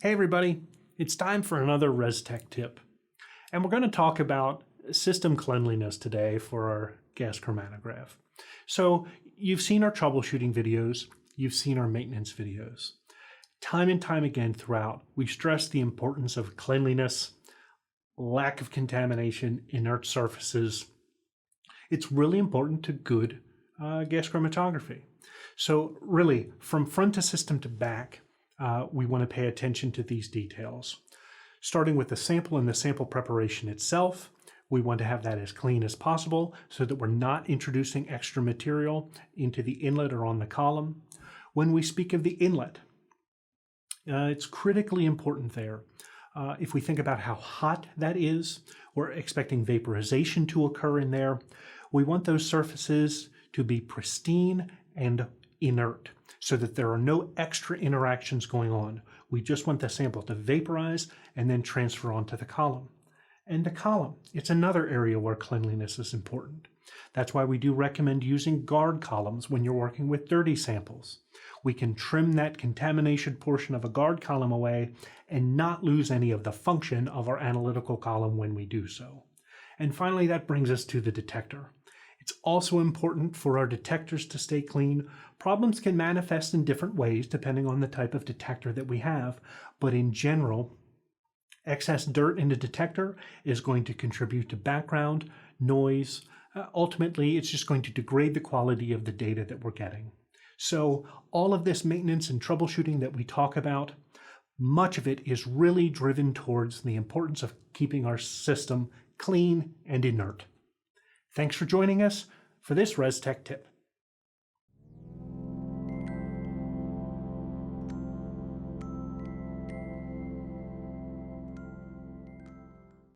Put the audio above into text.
Hey everybody, it's time for another Restek tip. And we're going to talk about system cleanliness today for our gas chromatograph. So you've seen our troubleshooting videos, you've seen our maintenance videos. Time and time again throughout, we stress the importance of cleanliness, lack of contamination, inert surfaces. It's really important to good gas chromatography. So really, from front to system to back, we want to pay attention to these details. Starting with the sample and the sample preparation itself, we want to have that as clean as possible so that we're not introducing extra material into the inlet or on the column. When we speak of the inlet, it's critically important there. If we think about how hot that is, we're expecting vaporization to occur in there. We want those surfaces to be pristine and inert so that there are no extra interactions going on. We just want the sample to vaporize and then transfer onto the column. And the column, it's another area where cleanliness is important. That's why we do recommend using guard columns when you're working with dirty samples. We can trim that contamination portion of a guard column away and not lose any of the function of our analytical column when we do so. And finally, that brings us to the detector. It's also important for our detectors to stay clean. Problems can manifest in different ways depending on the type of detector that we have, but in general, excess dirt in a detector is going to contribute to background, noise. Ultimately, it's just going to degrade the quality of the data that we're getting. So all of this maintenance and troubleshooting that we talk about, much of it is really driven towards the importance of keeping our system clean and inert. Thanks for joining us for this Restek tip.